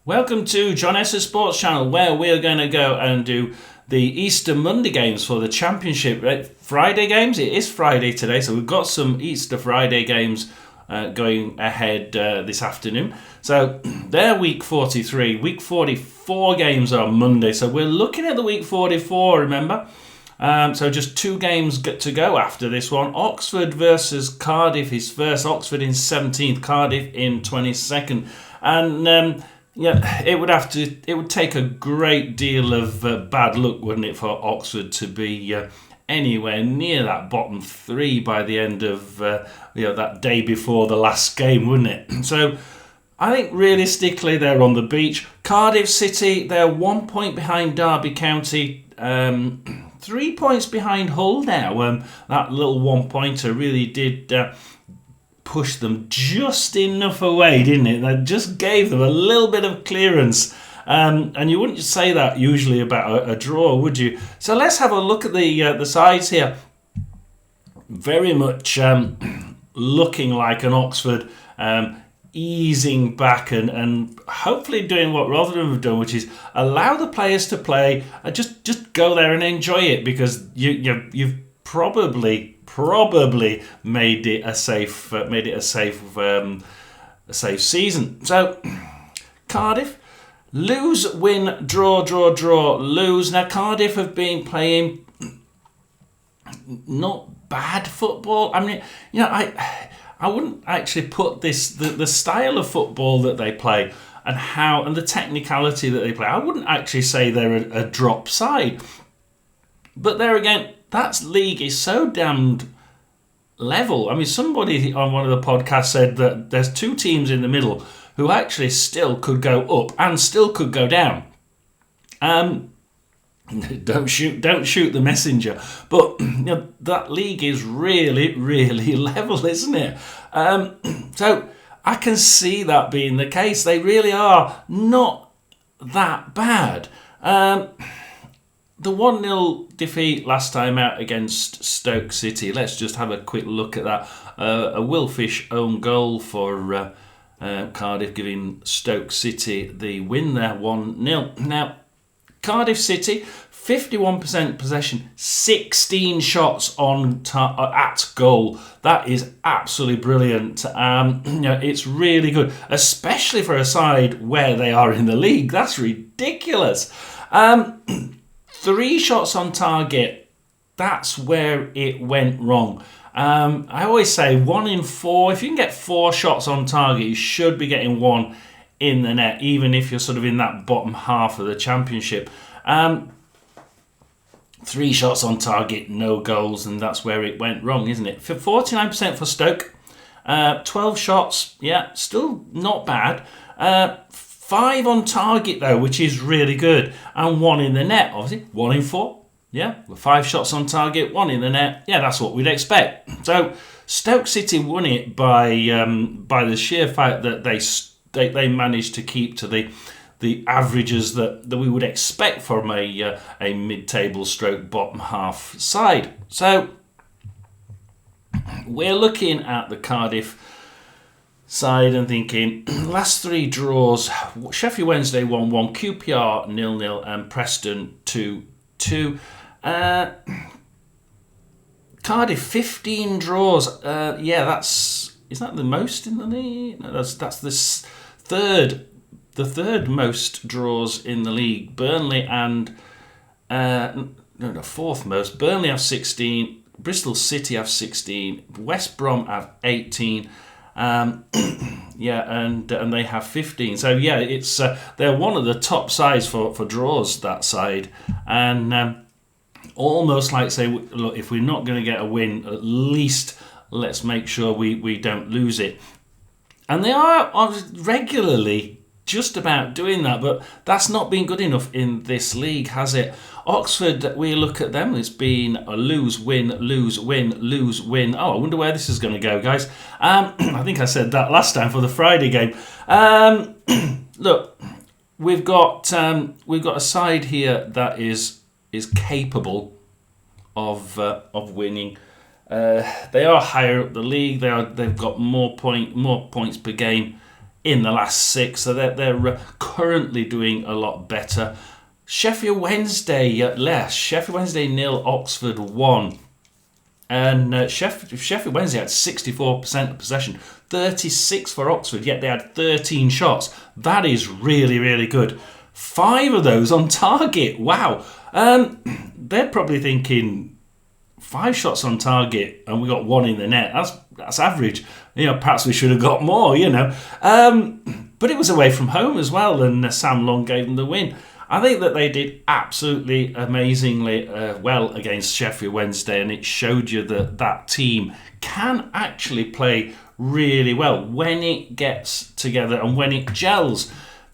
Welcome to John Esser Sports Channel, where we're going to go and do the Easter Monday games for the Championship. Friday games, it is Friday today, so we've got some Easter Friday games going ahead this afternoon. So they're week 43. Week 44 games are Monday, so we're looking at the week 44, remember? So just 2 games to go after this one. Oxford versus Cardiff is first. Oxford in 17th, Cardiff in 22nd. And it would take a great deal of bad luck, wouldn't it, for Oxford to be anywhere near that bottom 3 by the end of that day before the last game, wouldn't it? So I think realistically they're on the beach. Cardiff City, they're 1 point behind Derby County, 3 points behind Hull now. That little 1-pointer really did push them just enough away, didn't it? That just gave them a little bit of clearance. And you wouldn't say that usually about a draw, would you? So let's have a look at the sides here. Very much looking like an Oxford easing back and hopefully doing what Rotherham have done, which is allow the players to play and just go there and enjoy it, because you've probably made it a safe season. So Cardiff, lose, win, draw, lose. Now Cardiff have been playing not bad football. I mean, I wouldn't actually put this the style of football that they play and the technicality that they play. I wouldn't actually say they're a drop side. But there again, that league is so damned level. I mean, somebody on one of the podcasts said that there's 2 teams in the middle who actually still could go up and still could go down. Don't shoot the messenger. But that league is really, really level, isn't it? So I can see that being the case. They really are not that bad. The 1-0 defeat last time out against Stoke City. Let's just have a quick look at that. A Will Fish own goal for Cardiff, giving Stoke City the win there, 1-0. Now, Cardiff City, 51% possession, 16 shots at goal. That is absolutely brilliant. It's really good, especially for a side where they are in the league. That's ridiculous. 3 shots on target, that's where it went wrong. I always say 1 in 4, if you can get 4 shots on target, you should be getting 1 in the net, even if you're sort of in that bottom half of the Championship. 3 shots on target, no goals, and that's where it went wrong, isn't it? For 49% for Stoke, 12 shots, yeah, still not bad. 5 on target though, which is really good, and 1 in the net. Obviously, 1 in 4. Yeah, 5 shots on target, 1 in the net. Yeah, that's what we'd expect. So Stoke City won it by the sheer fact that they managed to keep to the averages that we would expect from a mid-table stroke bottom half side. So we're looking at the Cardiff side and thinking, last 3 draws, Sheffield Wednesday 1-1, QPR 0-0 and Preston 2-2. Cardiff 15 draws. Is that the most in the league? No, that's the third most draws in the league. Burnley and fourth most. Burnley have 16, Bristol City have 16, West Brom have 18. And they have 15. So yeah, it's they're one of the top sides for draws, that side, and almost like say, look, if we're not going to get a win, at least let's make sure we don't lose it. And they are regularly just about doing that, but that's not been good enough in this league, has it? Oxford, we look at them, it's been a lose, win, lose, win, lose, win. Oh, I wonder where this is going to go, guys. I think I said that last time for the Friday game. Look, we've got a side here that is capable of winning. They are higher up the league. They've got more points per game in the last 6, so they're currently doing a lot better. Sheffield Wednesday less. Sheffield Wednesday 0, Oxford 1. And Sheffield Wednesday had 64% of possession, 36 for Oxford, yet they had 13 shots. That is really, really good. 5 of those on target. Wow. They're probably thinking 5 shots on target and we got 1 in the net. That's average. Perhaps we should have got more, But it was away from home as well, and Sam Long gave them the win. I think that they did absolutely amazingly well against Sheffield Wednesday, and it showed you that that team can actually play really well when it gets together and when it gels.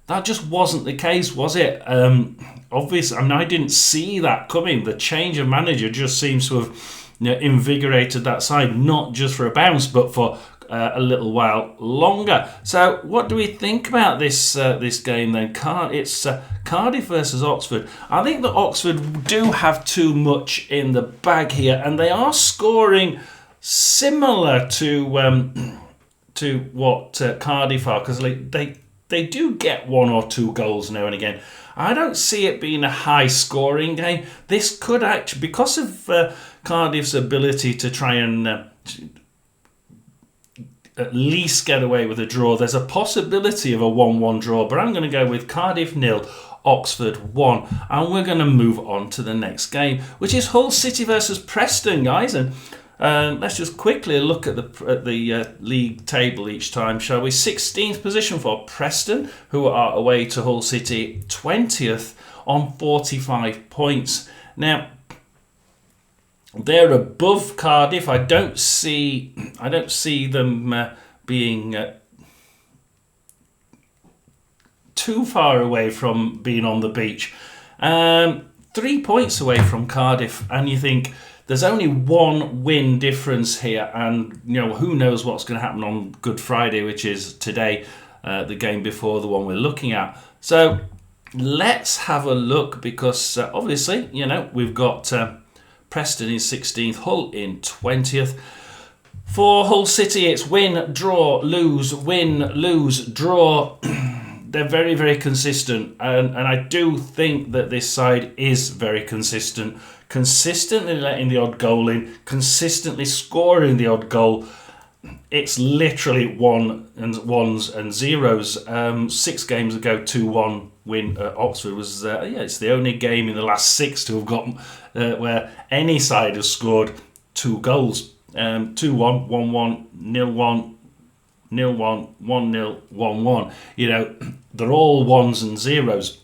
That just wasn't the case, was it? Obviously, I didn't see that coming. The change of manager just seems to have invigorated that side, not just for a bounce, but for a little while longer. So, what do we think about this game then? It's Cardiff versus Oxford. I think that Oxford do have too much in the bag here, and they are scoring similar to what Cardiff are, because they do get 1 or 2 goals now and again. I don't see it being a high-scoring game. This could actually, because of Cardiff's ability to try and at least get away with a draw, there's a possibility of a 1-1 draw, but I'm going to go with Cardiff 0, Oxford 1, and we're going to move on to the next game, which is Hull City versus Preston, guys. And let's just quickly look at the league table each time, shall we? 16th position for Preston, who are away to Hull City, 20th on 45 points. Now, they're above Cardiff. I don't see them being too far away from being on the beach. 3 points away from Cardiff, and you think there's only 1 win difference here, and who knows what's going to happen on Good Friday, which is today, the game before the one we're looking at. So let's have a look, because obviously we've got Preston in 16th, Hull in 20th. For Hull City, it's win, draw, lose, draw. They're very, very consistent, and I do think that this side is very consistent. Consistently letting the odd goal in, consistently scoring the odd goal. It's literally 1s and 0s. 6 games ago, 2-1 win at Oxford was it's the only game in the last 6 to have got where any side has scored 2 goals. 2-1, 1-1, 0-1, 0-1, 1-0, 1-1. They're all 1s and 0s.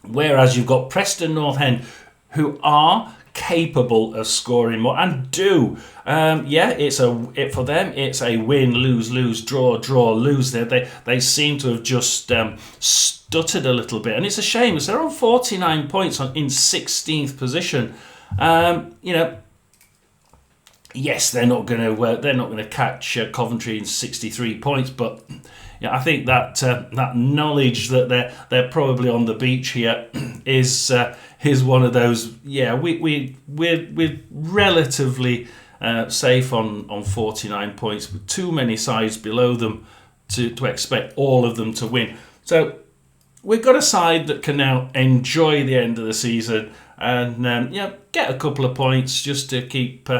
Whereas you've got Preston North End, who are capable of scoring more and do. For them it's a win, lose, draw, lose. They seem to have just stuttered a little bit, and it's a shame because they're on 49 points in 16th position. Yes, they're not going to catch Coventry in 63 points, but I think that that knowledge that they're probably on the beach here is one of those. Yeah, we're relatively safe on 49 points, with too many sides below them to expect all of them to win. So we've got a side that can now enjoy the end of the season and get a couple of points just to keep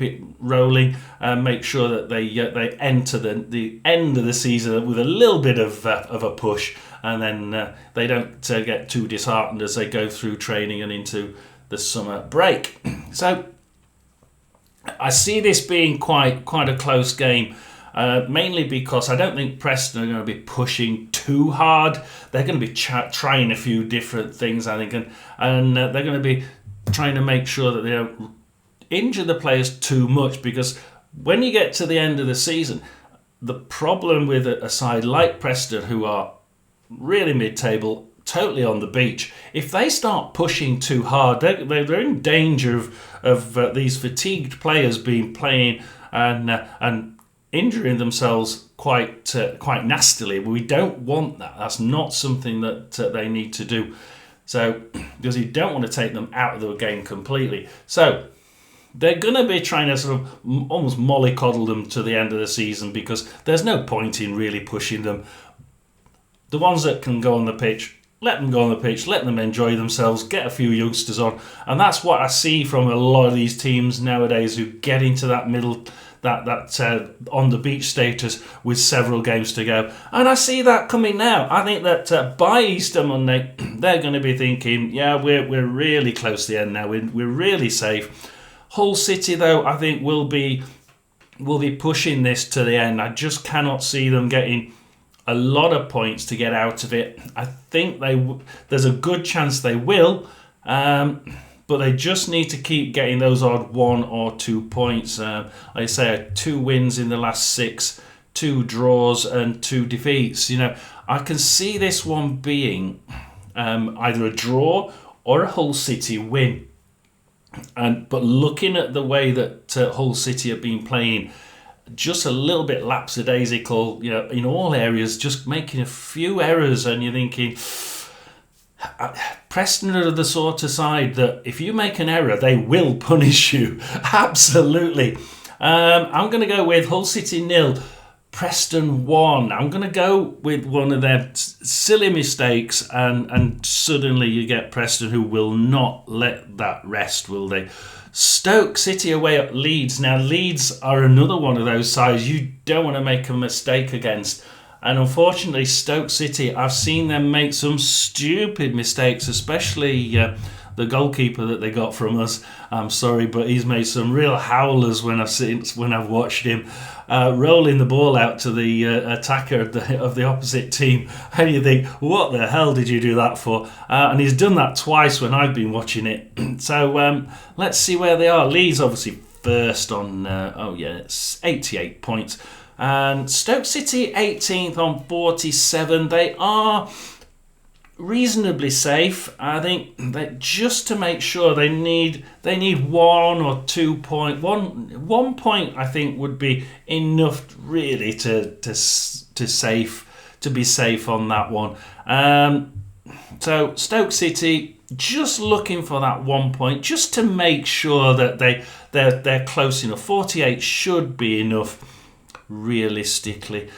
it rolling and make sure that they enter the end of the season with a little bit of a push, and then they don't get too disheartened as they go through training and into the summer break. So I see this being quite a close game, mainly because I don't think Preston are going to be pushing too hard. They're going to be trying a few different things, I think, and they're going to be trying to make sure that they don't injure the players too much, because when you get to the end of the season, the problem with a side like Preston, who are really mid-table, totally on the beach, if they start pushing too hard, they're in danger of these fatigued players playing and injuring themselves quite nastily. We don't want that. That's not something that they need to do. So, because you don't want to take them out of the game completely. So they're going to be trying to sort of almost mollycoddle them to the end of the season, because there's no point in really pushing them. the ones that can go on the pitch, let them go on the pitch, let them enjoy themselves, get a few youngsters on. And that's what I see from a lot of these teams nowadays who get into that middle, that on the beach status with several games to go. And I see that coming now. I think that by Easter Monday, they're going to be thinking, yeah, we're really close to the end now. We're really safe. Hull City, though, I think will be pushing this to the end. I just cannot see them getting a lot of points to get out of it. I think there's a good chance they will, but they just need to keep getting those odd 1 or 2 points. Like I say, 2 wins in the last 6, 2 draws and 2 defeats. I can see this one being either a draw or a Hull City win. But looking at the way that Hull City have been playing, just a little bit lapsadaisical, in all areas, just making a few errors, and you're thinking, Preston are the sort of side that if you make an error, they will punish you. Absolutely. I'm going to go with Hull City 0, Preston 1. I'm going to go with one of their silly mistakes, and suddenly you get Preston, who will not let that rest, will they? Stoke City away at Leeds. Now, Leeds are another one of those sides you don't want to make a mistake against. And unfortunately, Stoke City, I've seen them make some stupid mistakes, especially the goalkeeper that they got from us. I'm sorry, but he's made some real howlers when I've watched him rolling the ball out to the attacker of the opposite team. And you think, what the hell did you do that for? And he's done that twice when I've been watching it. So let's see where they are. Leeds obviously first on, it's 88 points. And Stoke City 18th on 47. They are reasonably safe. I think that just to make sure they need 1 or 2 point. One point I think would be enough really to be safe on that one. So Stoke City just looking for that 1 point just to make sure that they're close enough. 48 should be enough realistically.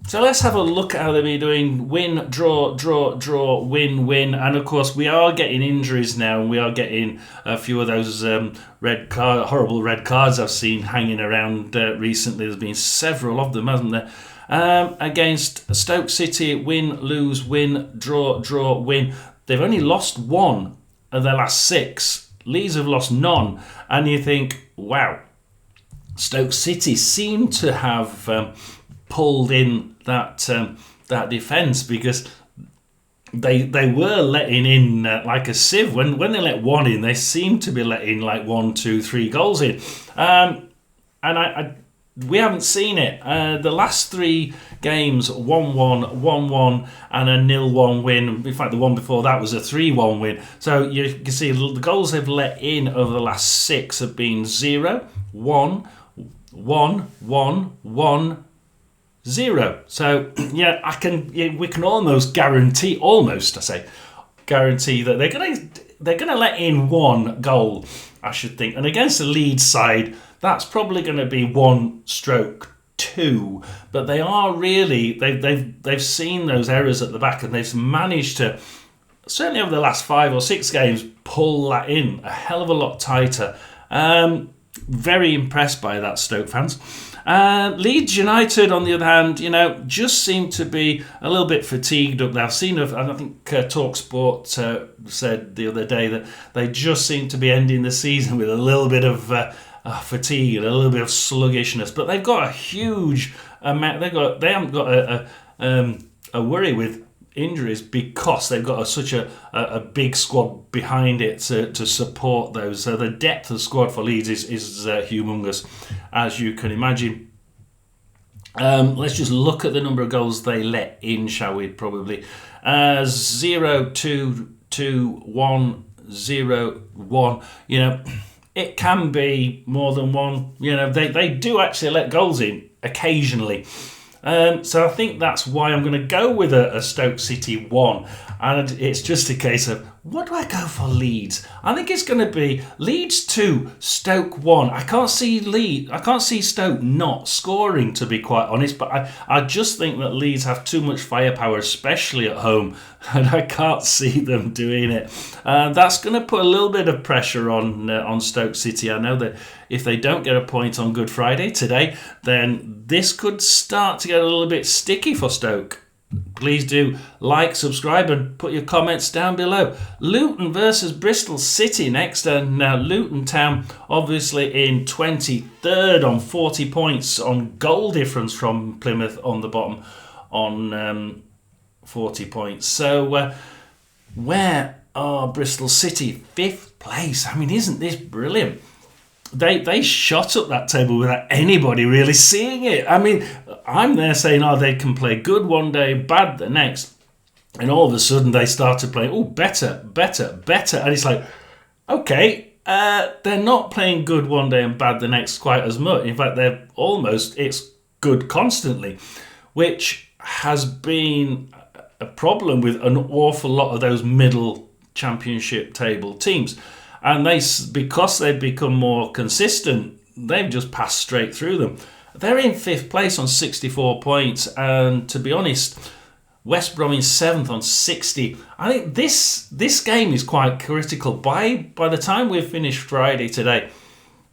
So let's have a look at how they've been doing. Win, draw, draw, draw, win, win. And of course, we are getting injuries now, and we are getting a few of those horrible red cards I've seen hanging around recently. There's been several of them, hasn't there? Against Stoke City, win, lose, win, draw, draw, win. They've only lost 1 of their last 6. Leeds have lost none. And you think, wow, Stoke City seem to have pulled in that defence, because they were letting in like a sieve. When they let 1 in, they seem to be letting like 1, 2, 3 goals in. And we haven't seen it. The last 3 games, 1-1, 1-1, and a 0-1 win. In fact, the one before that was a 3-1 win. So you can see the goals they've let in over the last 6 have been 0, 1, 1, 1, 1, 0. So we can almost guarantee that they're gonna let in 1 goal, I should think. And against the Leeds side, that's probably going to be 1/2. But they are really they've seen those errors at the back, and they've managed to, certainly over the last 5 or 6 games, pull that in a hell of a lot tighter. Very impressed by that, Stoke fans. Leeds United, on the other hand, just seem to be a little bit fatigued up there. I think TalkSport said the other day that they just seem to be ending the season with a little bit of fatigue and a little bit of sluggishness. But they've got a huge amount. They haven't got a worry with injuries, because they've got such a big squad behind it to support those. So the depth of squad for Leeds is humongous, as you can imagine. Let's just look at the number of goals they let in, shall we? Probably 0, 2, 2, 1, 0, 1. It can be more than 1. They do actually let goals in occasionally. So I think that's why I'm going to go with a Stoke City 1. And it's just a case of, what do I go for Leeds? I think it's going to be Leeds 2, Stoke 1. I can't see Stoke not scoring, to be quite honest, but I just think that Leeds have too much firepower, especially at home, and I can't see them doing it. That's going to put a little bit of pressure on Stoke City. I know that if they don't get a point on Good Friday today, then this could start to get a little bit sticky for Stoke. Please do like, subscribe, and put your comments down below. Luton versus Bristol City next, and Luton Town obviously in 23rd on 40 points on goal difference from Plymouth on the bottom on 40 points. So where are Bristol City? 5th place. I mean, isn't this brilliant? They shot up that table without anybody really seeing it. I mean, I'm there saying, they can play good one day, bad the next. And all of a sudden they started playing, better. And it's like, okay, they're not playing good one day and bad the next quite as much. In fact, it's good constantly, which has been a problem with an awful lot of those middle championship table teams. And because they've become more consistent, they've just passed straight through them. They're in 5th place on 64 points. And to be honest, West Brom in 7th on 60. I think this game is quite critical. By the time we've finished Friday today,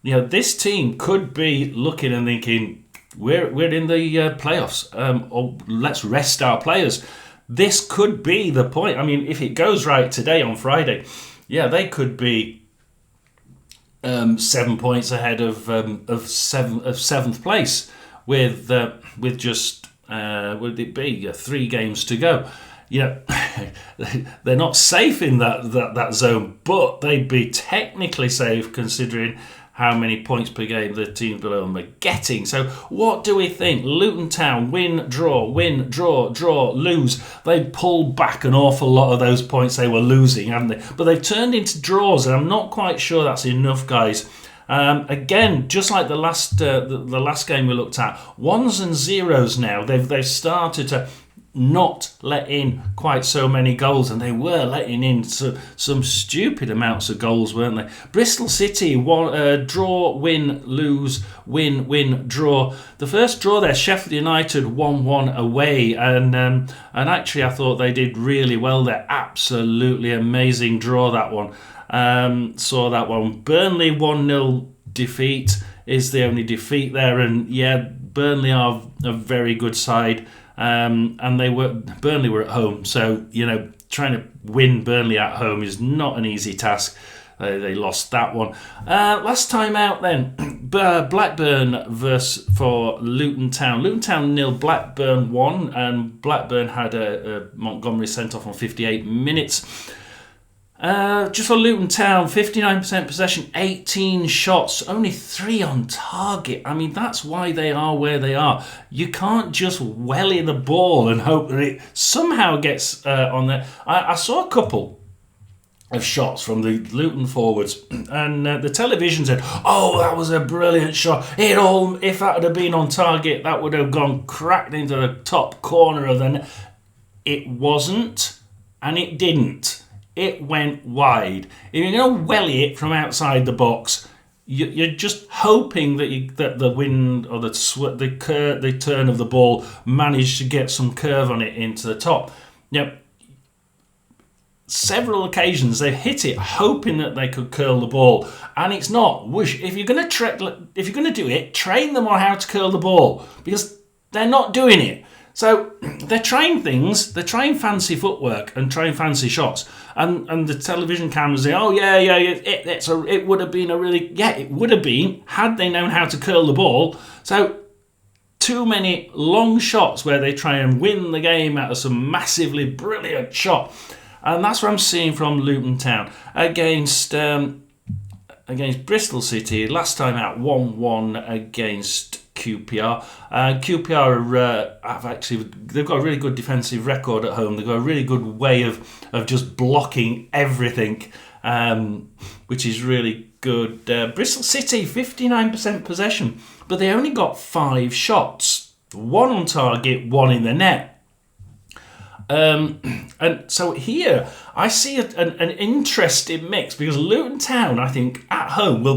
this team could be looking and thinking, we're in the playoffs. Or let's rest our players. This could be the point. I mean, if it goes right today on Friday, they could be 7 points ahead of 7th place with just would it be 3 games to go? They're not safe in that zone, but they'd be technically safe considering how many points per game the teams below them are getting. So what do we think? Luton Town, win, draw, lose. They pulled back an awful lot of those points they were losing, haven't they? But they've turned into draws, and I'm not quite sure that's enough, guys. Again, just like the last game we looked at, 1s and 0s now. They've started to not let in quite so many goals, and they were letting in some stupid amounts of goals, weren't they? Bristol City, draw, win, lose, win, draw. The first draw there, Sheffield United 1-1 away, and actually I thought they did really well there. Absolutely amazing draw, that one. Saw that one. Burnley 1-0 defeat is the only defeat there, and Burnley are a very good side. And Burnley were at home, so trying to win Burnley at home is not an easy task. They lost that one. Last time out then, Blackburn for Luton Town. Luton Town 0, Blackburn 1, and Blackburn had a Montgomery sent off on 58 minutes. Just for Luton Town, 59% possession, 18 shots, only 3 on target. I mean, that's why they are where they are. You can't just welly the ball and hope that it somehow gets on there. I saw a couple of shots from the Luton forwards, and the television said, that was a brilliant shot. If that had been on target, that would have gone cracked into the top corner of the net. It wasn't, and it didn't. It went wide. If you're going to welly it from outside the box, you're just hoping that the wind or the turn of the ball managed to get some curve on it into the top. Several occasions they've hit it hoping that they could curl the ball, and it's not. If you're going to do it, train them on how to curl the ball, because they're not doing it. So they're trying things, they're trying fancy footwork and trying fancy shots. And the television cameras say, it would have been it would have been had they known how to curl the ball. So too many long shots where they try and win the game out of some massively brilliant shot. And that's what I'm seeing from Luton Town against Bristol City. Last time out, 1-1 against QPR. QPR they've got a really good defensive record at home. They've got a really good way of just blocking everything, which is really good. Bristol City, 59% possession, but they only got 5 shots. 1 on target, 1 in the net. And so here I see an interesting mix, because Luton Town, I think, at home will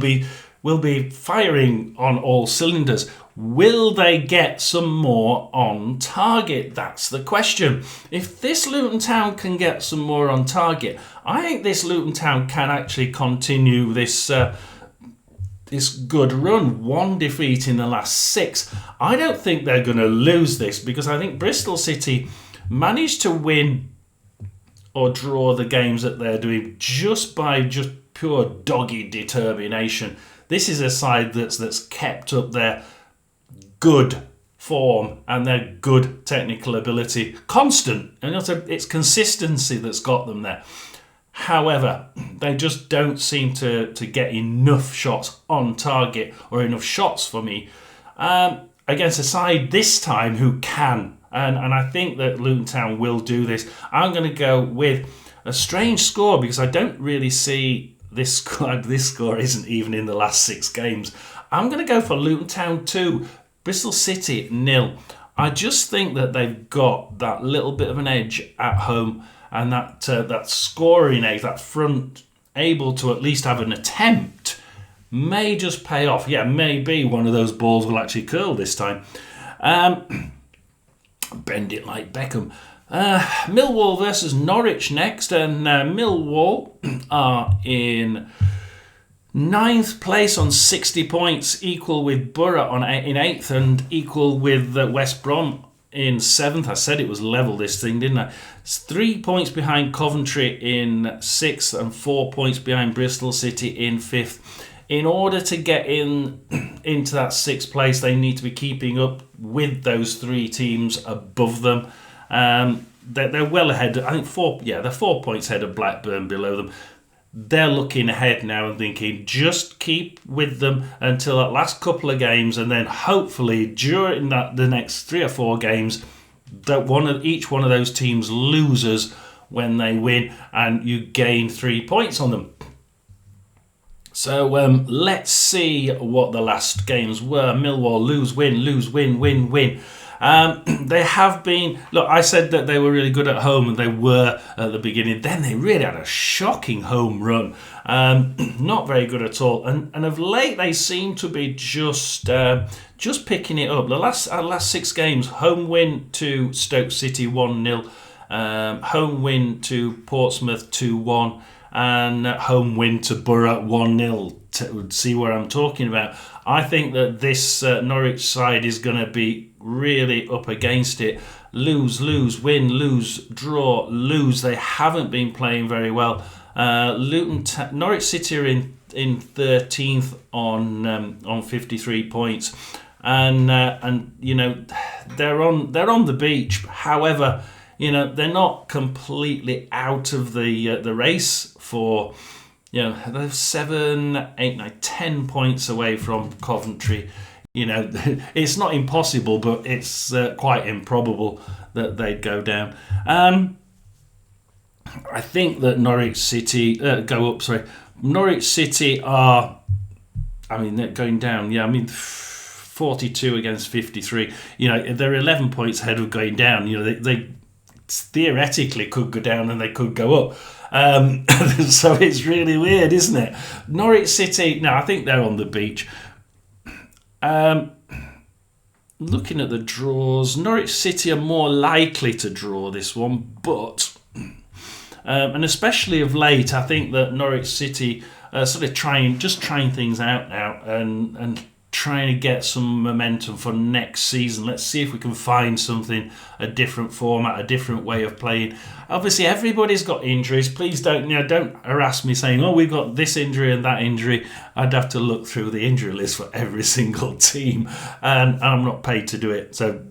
be firing on all cylinders. Will they get some more on target? That's the question. If this Luton Town can get some more on target, I think this Luton Town can actually continue this good run. 1 defeat in the last 6. I don't think they're going to lose this, because I think Bristol City managed to win or draw the games that they're doing just by pure doggy determination. This is a side that's kept up their good form and their good technical ability, constant, and it's consistency that's got them there. However, they just don't seem to get enough shots on target, or enough shots for me, against a side this time who can. And I think that Luton Town will do this. I'm going to go with a strange score, because I don't really see this score. This score isn't even in the last 6 games. I'm going to go for Luton Town 2, Bristol City 0. I just think that they've got that little bit of an edge at home, and that scoring edge, that front, able to at least have an attempt, may just pay off. Yeah, maybe one of those balls will actually curl this time. Bend it like Beckham. Millwall versus Norwich next, and Millwall are in 9th place on 60 points, equal with Borough in 8th, and equal with West Brom in 7th. I said it was level, this thing, didn't I? It's 3 points behind Coventry in 6th, and 4 points behind Bristol City in 5th. In order to get into that 6th place, they need to be keeping up with those 3 teams above them. They're well ahead. I think they're 4 points ahead of Blackburn below them. They're looking ahead now and thinking, just keep with them until that last couple of games, and then hopefully during the next 3 or 4 games, that each one of those teams loses when they win, and you gain 3 points on them. So let's see what the last games were. Millwall lose, win, win. They have been... Look, I said that they were really good at home, and they were at the beginning. Then they really had a shocking home run. Not very good at all. And of late, they seem to be just picking it up. The last 6 games, home win to Stoke City 1-0, home win to Portsmouth 2-1, and home win to Borough 1-0. To see what I'm talking about. I think that this Norwich side is going to be really up against it. Lose, win, lose, draw, lose. They haven't been playing very well. Norwich City are in 13th on 53 points, and you know they're on the beach. However, you know they're not completely out of the race for. You know, they're 7, 8, 9, 10 points away from Coventry. You know, it's not impossible, but it's quite improbable that they'd go down. I think that Norwich City Norwich City are, they're going down. Yeah, 42 against 53. You know, they're 11 points ahead of going down. You know, they theoretically could go down and they could go up. So it's really weird, isn't it? Norwich City, no, I think they're on the beach. Looking at the draws, Norwich City are more likely to draw this one, but and especially of late, I think that Norwich City sort of trying things out now and trying to get some momentum for next season. Let's see if we can find something, a different format, a different way of playing. Obviously, everybody's got injuries. Please don't harass me saying, "Oh, we've got this injury and that injury." I'd have to look through the injury list for every single team, and I'm not paid to do it. So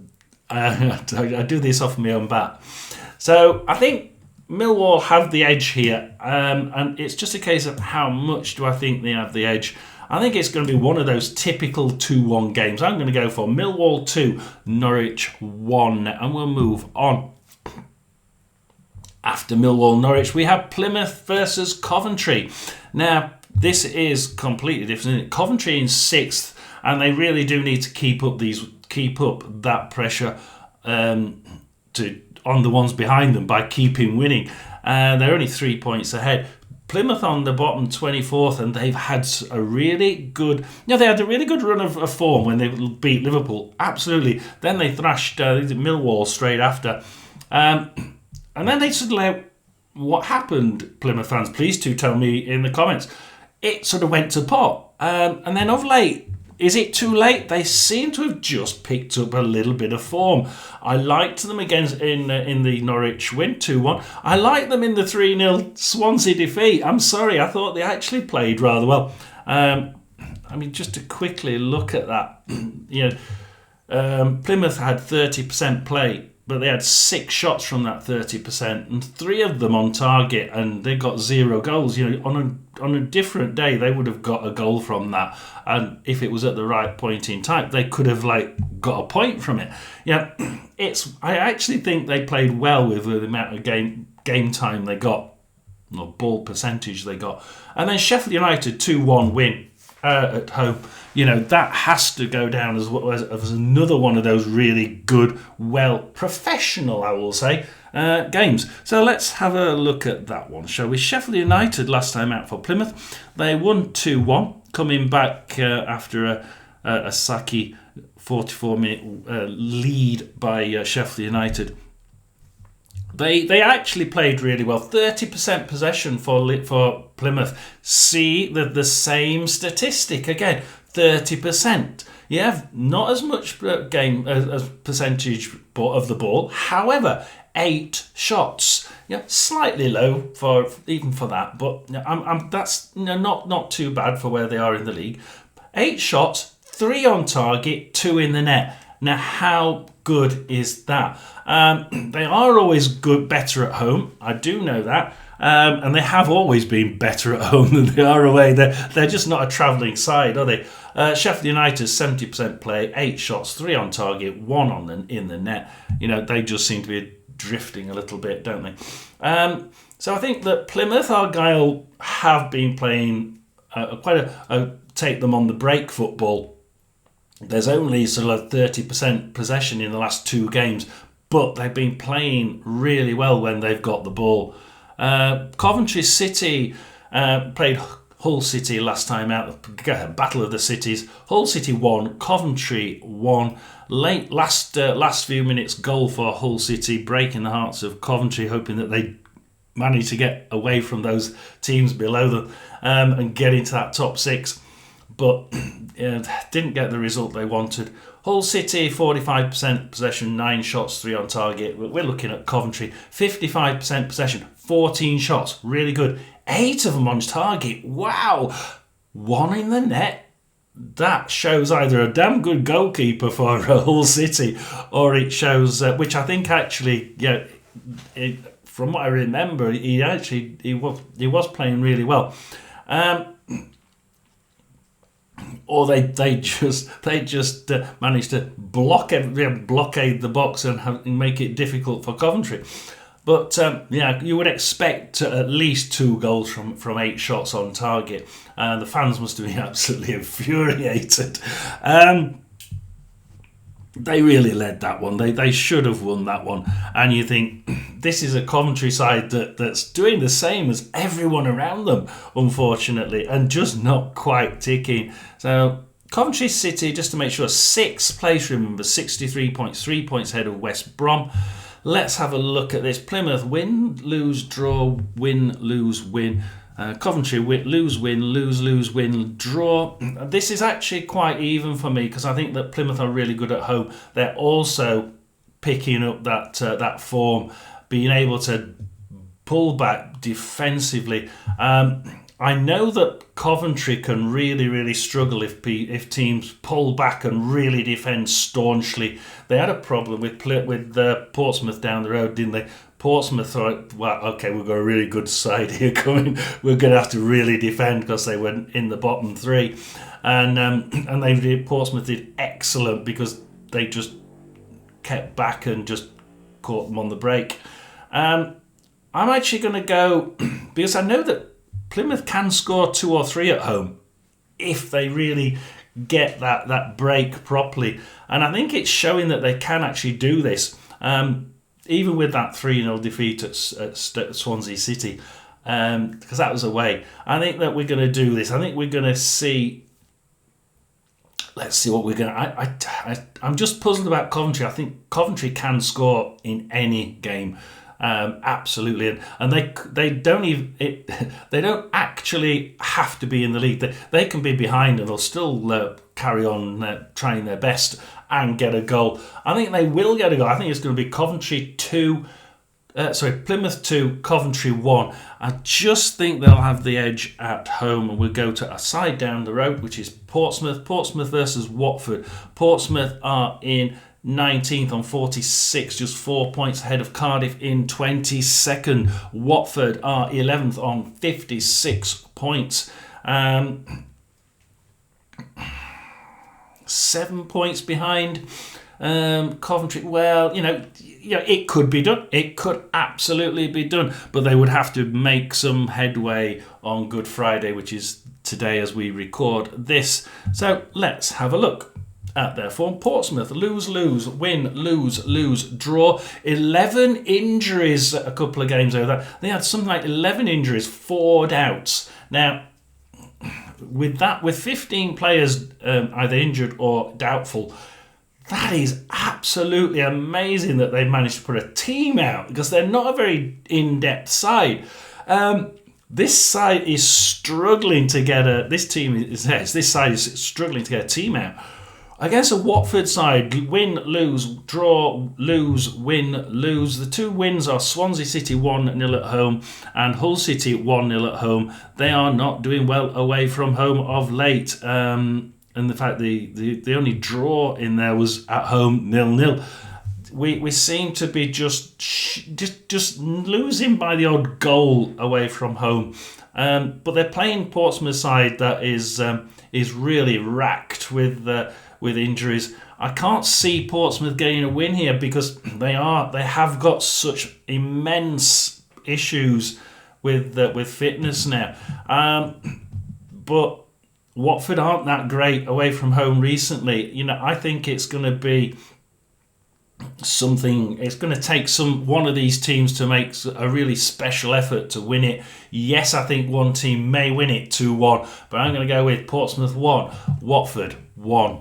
I do this off my own bat. So I think Millwall have the edge here, and it's just a case of how much do I think they have the edge. I think it's going to be one of those typical 2-1 games. I'm going to go for Millwall 2, Norwich 1, and we'll move on. After Millwall Norwich, we have Plymouth versus Coventry. Now, this is completely different. Coventry in 6th, and they really do need to keep up these keep up that pressure on the ones behind them by keeping winning. They're only 3 points ahead. Plymouth on the bottom, 24th, and they've had a really good... they had a really good run of form when they beat Liverpool. Absolutely. Then they thrashed Millwall straight after. And then they suddenly... What happened, Plymouth fans? Please do tell me in the comments. It sort of went to pot. And then of late, is it too late? They seem to have just picked up a little bit of form. I liked them against in the Norwich win, 2-1. I liked them in the 3-0 Swansea defeat. I'm sorry, I thought they actually played rather well. Just to quickly look at that, Plymouth had 30% play, but they had 6 shots from that 30%, and 3 of them on target, and they got 0 goals. On a different day, they would have got a goal from that, and if it was at the right point in time, they could have got a point from it. I actually think they played well with the amount of game time they got, or ball percentage they got, and then Sheffield United 2-1 win at home. That has to go down as another one of those really good, professional, I will say, games. So let's have a look at that one, shall we? Sheffield United last time out for Plymouth. They won 2-1, coming back after a Saki 44-minute lead by Sheffield United. They actually played really well. 30% possession for Plymouth. See the same statistic again. 30%. Not as much game as percentage of the ball. However, 8 shots. Slightly low for that, but that's not too bad for where they are in the league. 8 shots, 3 on target, 2 in the net. Now, how good is that? They are always better at home. I do know that. And they have always been better at home than they are away. They're just not a travelling side, are they? Sheffield United, 70% play, 8 shots, 3 on target, 1 in the net. They just seem to be drifting a little bit, don't they? So I think that Plymouth Argyle have been playing quite a take them on the break football. There's only sort of 30% possession in the last 2 games, but they've been playing really well when they've got the ball. Coventry City played Hull City last time out, Battle of the Cities. Hull City won, Coventry won. Last few minutes goal for Hull City, breaking the hearts of Coventry, hoping that they manage to get away from those teams below them and get into that top 6. But didn't get the result they wanted. Hull City, 45% possession, 9 shots, 3 on target. We're looking at Coventry, 55% possession, 14 shots, really good. 8 of them on target, wow. 1 in the net. That shows either a damn good goalkeeper for Hull City, or it shows, which I think actually, from what I remember, he was playing really well. Or they just managed to blockade the box and make it difficult for Coventry. But you would expect at least 2 goals from 8 shots on target. The fans must have been absolutely infuriated. They really led that one. They should have won that one. And you think, this is a Coventry side that's doing the same as everyone around them, unfortunately, and just not quite ticking. So Coventry City, just to make sure, 6th place, remember, 63 points, 3 points ahead of West Brom. Let's have a look at this. Plymouth win, lose, draw, win, lose, win. Coventry lose, win, draw. This is actually quite even for me because I think that Plymouth are really good at home. They're also picking up that form, being able to pull back defensively. I know that Coventry can really, really struggle if teams pull back and really defend staunchly. They had a problem with Portsmouth down the road, didn't they? Portsmouth thought, well, okay, we've got a really good side here coming. We're going to have to really defend because they were in the bottom 3, and Portsmouth did excellent because they just kept back and just caught them on the break. I'm actually going to go because I know that Plymouth can score 2 or 3 at home if they really get that break properly. And I think it's showing that they can actually do this. Even with that 3-0 defeat at Swansea City, because that was away. I think that we're going to do this. I think we're going to see. Let's see what we're going to. I'm just puzzled about Coventry. I think Coventry can score in any game, absolutely, and they don't even they don't actually have to be in the lead. They can be behind and they'll still carry on trying their best and get a goal. I think they will get a goal. I think it's going to be Coventry 2. Plymouth 2, Coventry 1. I just think they'll have the edge at home, and we'll go to a side down the road, which is Portsmouth. Portsmouth versus Watford. Portsmouth are in 19th on 46, just 4 points ahead of Cardiff in 22nd. Watford are 11th on 56 points. 7 points behind Coventry. Well, it could be done. It could absolutely be done. But they would have to make some headway on Good Friday, which is today as we record this. So let's have a look at their form. Portsmouth, lose, win, lose, draw. 11 injuries a couple of games over that. They had something like 11 injuries, 4 doubts. Now, with 15 players either injured or doubtful, that is absolutely amazing that they managed to put a team out, because they're not a very in-depth side. This side is struggling to get this side is struggling to get a team out. Against a Watford side, win, lose, draw, lose, win, lose. The 2 wins are Swansea City 1-0 at home and Hull City 1-0 at home. They are not doing well away from home of late. And the fact the only draw in there was at home 0-0. We seem to be just losing by the odd goal away from home. But they're playing Portsmouth side that is really racked with injuries. I can't see Portsmouth getting a win here because they have got such immense issues with fitness now. But Watford aren't that great away from home recently. I think it's going to be something. It's going to take one of these teams to make a really special effort to win it. Yes, I think one team may win it 2-1, but I'm going to go with Portsmouth 1, Watford 1.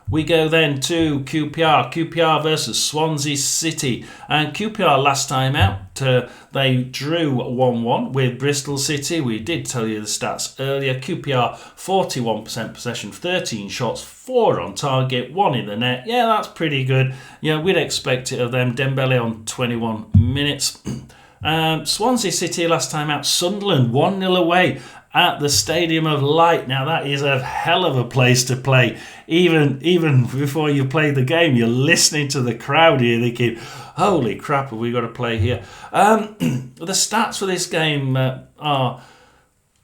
We go then to QPR versus Swansea City. And QPR last time out, they drew 1-1 with Bristol City. We did tell you the stats earlier. QPR 41% possession, 13 shots, 4 on target, 1 in the net. Yeah, that's pretty good. Yeah, we'd expect it of them. Dembele on 21 minutes. Swansea City last time out, Sunderland 1-0 away at the Stadium of Light. Now that is a hell of a place to play. Even before you play the game, you're listening to the crowd here thinking, holy crap, have we got to play here? The stats for this game are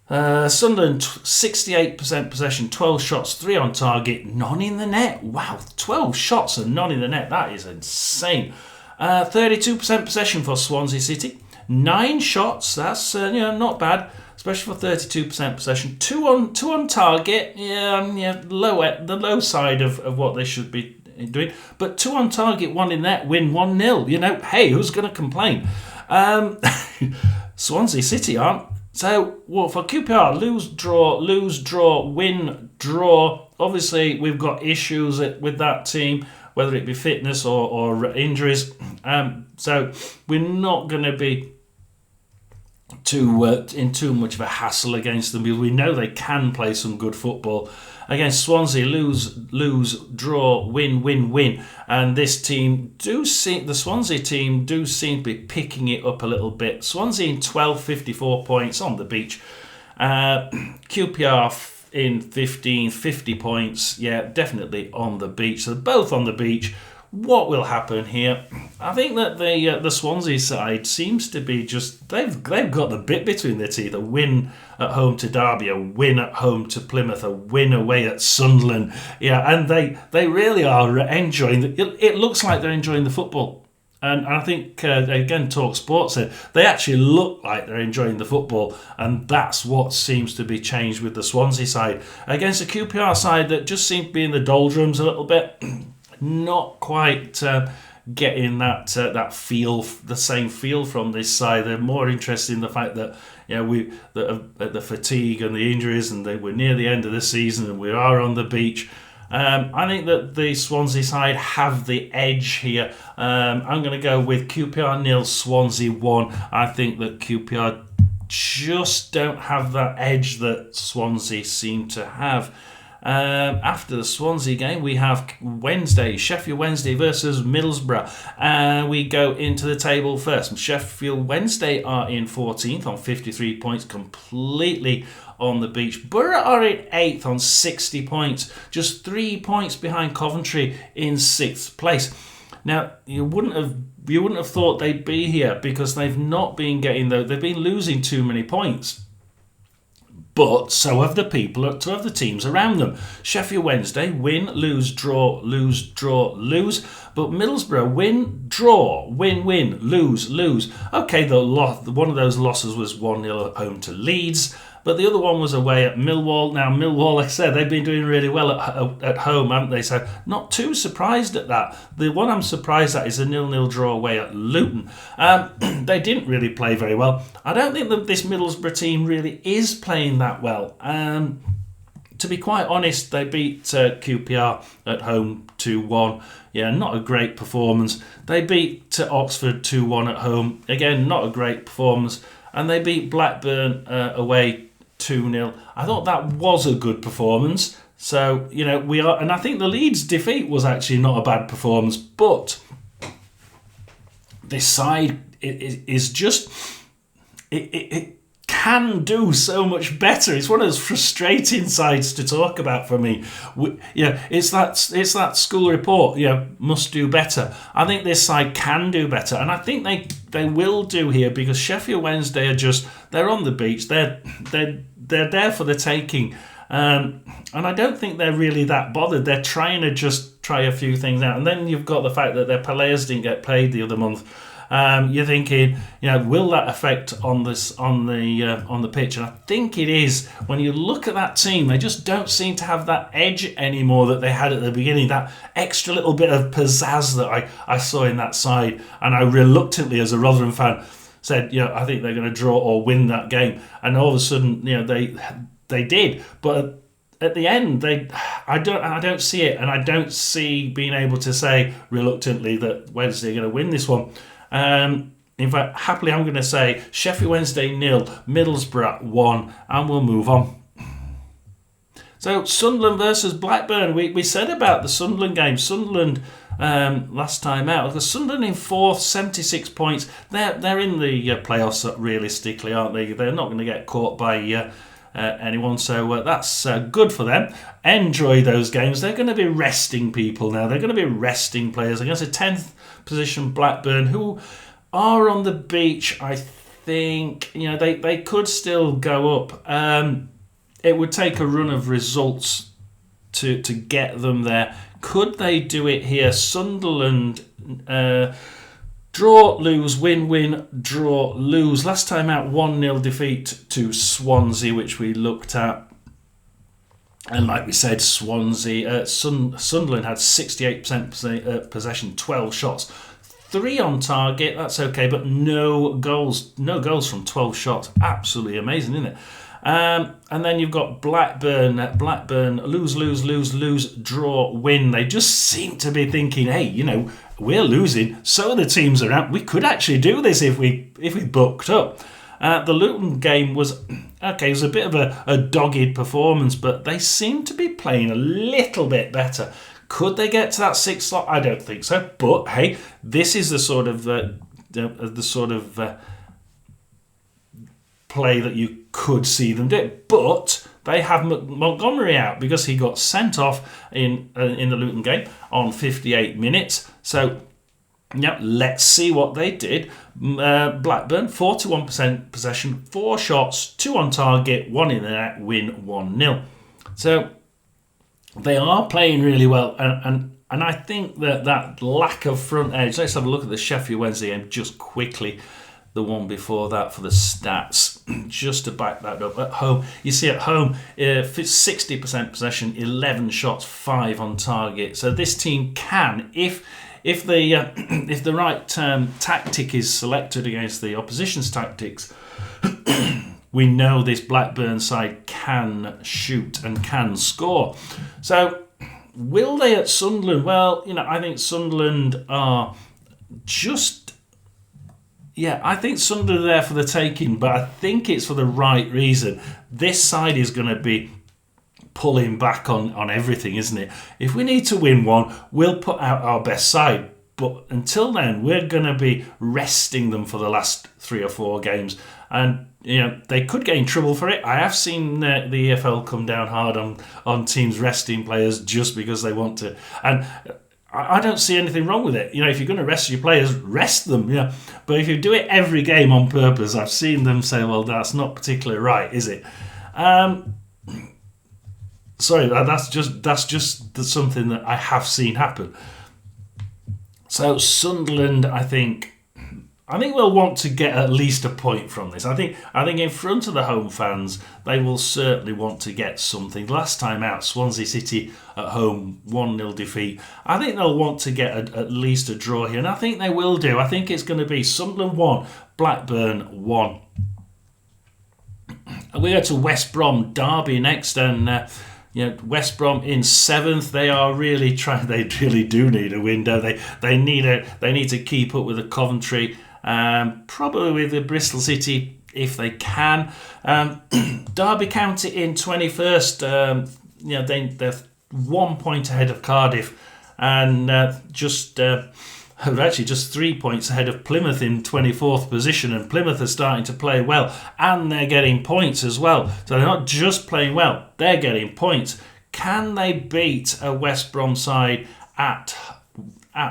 Sunderland 68% possession, 12 shots, 3 on target, none in the net. Wow, 12 shots and none in the net. That is insane. 32% possession for Swansea City, 9 shots. That's not bad, especially for 32% possession. 2 on target. The low side of what they should be doing. But 2 on target, 1 in net, win 1-0. Hey, who's going to complain? Swansea City aren't. So, for QPR, lose, draw, win, draw. Obviously, we've got issues with that team, whether it be fitness or injuries. So, we're not going to be in too much of a hassle against them, because we know they can play some good football. Against Swansea, lose, draw, win, and this team the Swansea team do seem to be picking it up a little bit. Swansea in 12, 54 points on the beach. QPR in 15, 50 points. Yeah, definitely on the beach. So both on the beach. What will happen here? I think that the Swansea side seems to be they've got the bit between their teeth. A win at home to Derby, a win at home to Plymouth, a win away at Sunderland. Yeah, and they really are enjoying it looks like they're enjoying the football. And I think, again, Talk Sport said they actually look like they're enjoying the football, and that's what seems to be changed with the Swansea side. Against a QPR side that just seemed to be in the doldrums a little bit, not quite getting that feel, the same feel from this side. They're more interested in the fact that the fatigue and the injuries, and we're near the end of the season and we are on the beach. I think that the Swansea side have the edge here. I'm going to go with QPR 0, Swansea 1. I think that QPR just don't have that edge that Swansea seem to have. After the Swansea game, we have Sheffield Wednesday versus Middlesbrough. We go into the table first. Sheffield Wednesday are in 14th on 53 points, completely on the beach. Borough are in 8th on 60 points, just 3 points behind Coventry in 6th place. Now, you wouldn't have thought they'd be here because they've not been they've been losing too many points. But so have the teams around them. Sheffield Wednesday win, lose, draw, lose, draw, lose. But Middlesbrough win, draw, win, win, lose, lose. Okay, one of those losses was 1-0 at home to Leeds, but the other one was away at Millwall. Now, Millwall, like I said, they've been doing really well at home, haven't they? So not too surprised at that. The one I'm surprised at is a 0-0 draw away at Luton. They didn't really play very well. I don't think that this Middlesbrough team really is playing that well. To be quite honest, they beat QPR at home 2-1. Yeah, not a great performance. They beat Oxford 2-1 at home. Again, not a great performance. And they beat Blackburn away 2-0. I thought that was a good performance. So, and I think the Leeds defeat was actually not a bad performance. But this side is just... It can do so much better. It's one of those frustrating sides to talk about for me. It's that school report. Must do better. I think this side can do better, and I think they will do here because Sheffield Wednesday they're on the beach. They're there for the taking, and I don't think they're really that bothered. They're trying to just try a few things out, and then you've got the fact that their players didn't get played the other month. You're thinking, will that affect on the pitch? And I think it is. When you look at that team, they just don't seem to have that edge anymore that they had at the beginning. That extra little bit of pizzazz that I saw in that side, and I reluctantly, as a Rotherham fan, said, I think they're going to draw or win that game. And all of a sudden, they did, but at the end, I don't see it, and I don't see being able to say reluctantly that Wednesday are going to win this one. In fact, happily, I'm going to say Sheffield Wednesday 0, Middlesbrough 1, and we'll move on. So Sunderland versus Blackburn. We said about the Sunderland game. Sunderland last time out. Because Sunderland in 4th, 76 points. They're in the playoffs realistically, aren't they? They're not going to get caught by anyone, so that's good for them. Enjoy those games. They're going to be resting people now. They're going to be resting players against a 10th position Blackburn, who are on the beach. I think they could still go up. It would take a run of results to get them there. Could they do it here? Sunderland draw, lose, win, win, draw, lose. Last time out, 1-0 defeat to Swansea, which we looked at. And like we said, Sunderland had 68% possession, 12 shots, 3 on target. That's okay, but no goals from 12 shots. Absolutely amazing, isn't it? And then you've got Blackburn, lose, lose, lose, lose, draw, win. They just seem to be thinking, hey, we're losing, so are the teams around. We could actually do this if we booked up. The Luton game was okay. It was a bit of a dogged performance, but they seem to be playing a little bit better. Could they get to that 6th slot? I don't think so. But hey, this is the sort of play that you could see them do. But they have Montgomery out because he got sent off in the Luton game on 58 minutes. So, let's see what they did. Blackburn, 41% possession, 4 shots, 2 on target, 1 in the net, win 1-0. So, they are playing really well. And And I think that lack of front edge. Let's have a look at the Sheffield Wednesday game just quickly. The one before that for the stats, just to back that up. At home, you see at home, 60% possession, 11 shots, 5 on target. So this team can, if the right tactic is selected against the opposition's tactics, we know this Blackburn side can shoot and can score. So will they at Sunderland? Well, I think Sunderland are just... Yeah, I think Sunderland are there for the taking, but I think it's for the right reason. This side is going to be pulling back on everything, isn't it? If we need to win one, we'll put out our best side. But until then, we're going to be resting them for the last 3 or 4 games. And, they could get in trouble for it. I have seen the EFL come down hard on teams resting players just because they want to. And I don't see anything wrong with it. If you're going to rest your players, rest them. But if you do it every game on purpose, I've seen them say, well, that's not particularly right, is it? Sorry, that's just something that I have seen happen. So Sunderland, I think we'll want to get at least a point from this. I think in front of the home fans, they will certainly want to get something. Last time out, Swansea City at home, 1-0 defeat. I think they'll want to get at least a draw here, and I think they will do. I think it's going to be Sunderland 1, Blackburn 1. We go to West Brom Derby next, and West Brom in 7th. They are really trying. They really do need a window. They need to keep up with the Coventry. Probably with the Bristol City if they can. Derby County in 21st. They're 1 point ahead of Cardiff, and just 3 points ahead of Plymouth in 24th position. And Plymouth are starting to play well, and they're getting points as well. So they're not just playing well; they're getting points. Can they beat a West Brom side at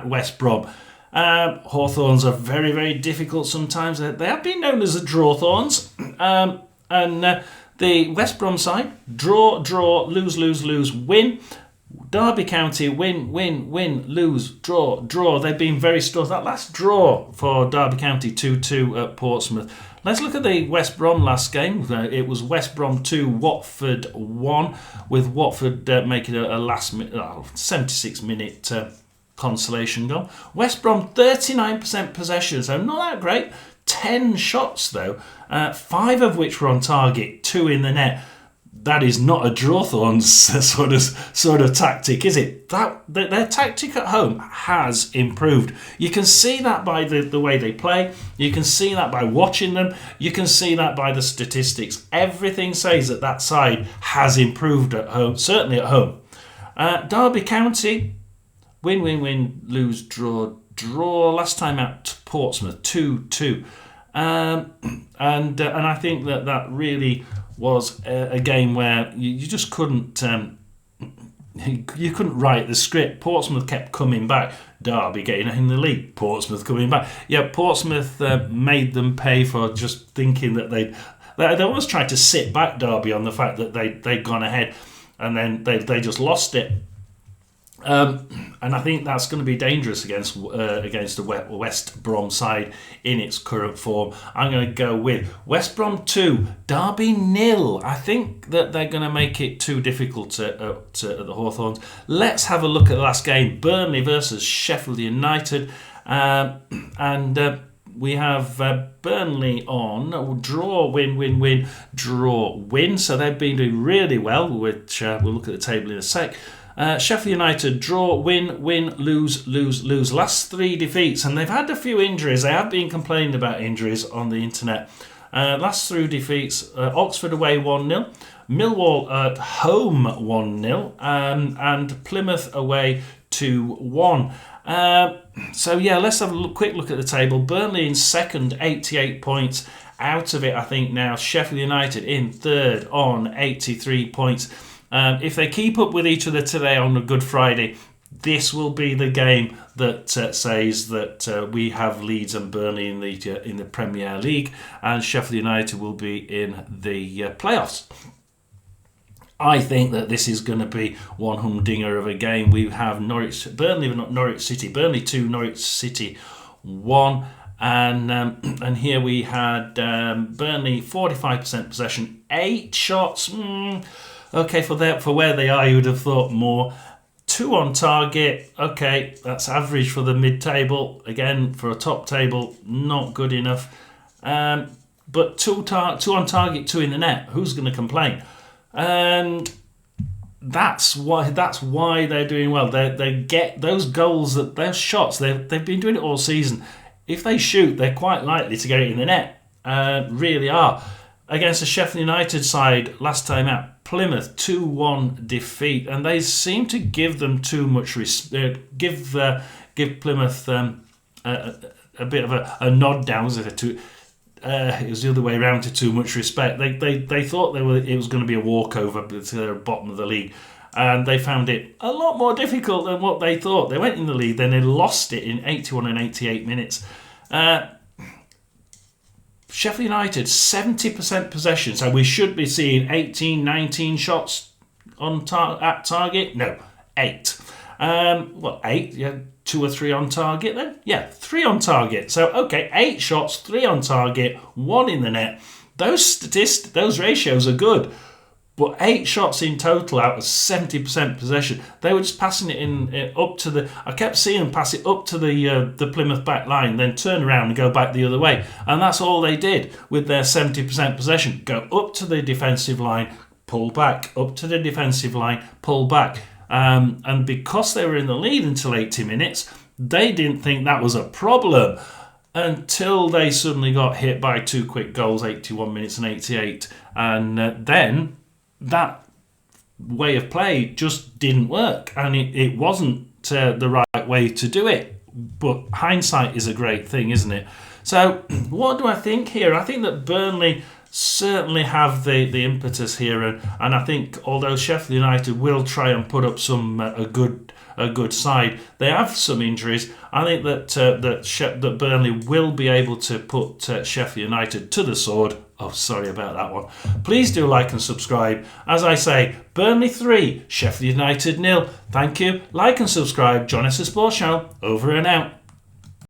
West Brom? Hawthorns are very, very difficult sometimes. They have been known as the Drawthorns. And the West Brom side, draw, lose, win. Derby County, win, lose, draw. They've been very strong. That last draw for Derby County, 2-2 at Portsmouth. Let's look at the West Brom last game. It was West Brom 2, Watford 1, with Watford making a last 76-minute consolation goal. West Brom 39% possession, so not that great. 10 shots though, 5 of which were on target, 2 in the net. That is not a Drawthorns sort of tactic, is it? Their tactic at home has improved. You can see that by the way they play. You can see that by watching them. You can see that by the statistics. Everything says that side has improved at home, certainly at home. Derby County, win, lose, draw. Last time out, Portsmouth 2-2, and I think that really was a game where you just couldn't you couldn't write the script. Portsmouth kept coming back. Derby getting in the league. Portsmouth coming back. Yeah, Portsmouth made them pay for just thinking that they almost tried to sit back Derby on the fact that they'd gone ahead, and then they just lost it. And I think that's going to be dangerous against the West Brom side in its current form. I'm going to go with West Brom 2, Derby 0. I think that they're going to make it too difficult at the Hawthorns. Let's have a look at the last game. Burnley versus Sheffield United. We have Burnley on draw, win, draw, win. So they've been doing really well, which we'll look at the table in a sec. Sheffield United, draw, win, lose. Last 3 defeats, and they've had a few injuries. They have been complaining about injuries on the internet. Last 3 defeats, Oxford away 1-0, Millwall at home 1-0, and Plymouth away 2-1. Let's have a quick look at the table. Burnley in second, 88 points. Out of it, I think now Sheffield United in third on 83 points. If they keep up with each other today on a Good Friday, this will be the game that says that we have Leeds and Burnley in the Premier League, and Sheffield United will be in the playoffs. I think that this is going to be one humdinger of a game. We have Burnley 2, Norwich City 1. And here we had Burnley 45% possession, 8 shots. Okay, for where they are, you would have thought more. 2 on target. Okay, that's average for the mid-table. Again, for a top table, not good enough. But 2 on target, 2 in the net. Who's going to complain? And that's why they're doing well. They get those goals, those shots. They've been doing it all season. If they shoot, they're quite likely to get it in the net. Really are. Against the Sheffield United side last time out, Plymouth 2-1 defeat, and they seem to give them too much give Plymouth a bit of a nod down. It was the other way around, to too much respect. They thought it was going to be a walkover to the bottom of the league, and they found it a lot more difficult than what they thought. They went in the lead, then they lost it in 81 and 88 minutes. Sheffield United 70% possession, so we should be seeing 18, 19 shots at target. No, 8. 8? Yeah, 2 or 3 on target then? Yeah, 3 on target. So, okay, 8 shots, 3 on target, 1 in the net. Those ratios are good. But 8 shots in total out of 70% possession. They were just passing it in up to the... I kept seeing them pass it up to the Plymouth back line, then turn around and go back the other way. And that's all they did with their 70% possession. Go up to the defensive line, pull back. Up to the defensive line, pull back. And because they were in the lead until 80 minutes, they didn't think that was a problem until they suddenly got hit by 2 quick goals, 81 minutes and 88. And then that way of play just didn't work. And it wasn't the right way to do it. But hindsight is a great thing, isn't it? So what do I think here? I think that Burnley certainly have the impetus here, and I think although Sheffield United will try and put up a good side, they have some injuries. I think that Burnley will be able to put Sheffield United to the sword. Oh, sorry about that one. Please do like and subscribe. As I say, Burnley 3, Sheffield United 0. Thank you. Like and subscribe. John S. Sports Channel. Over and out.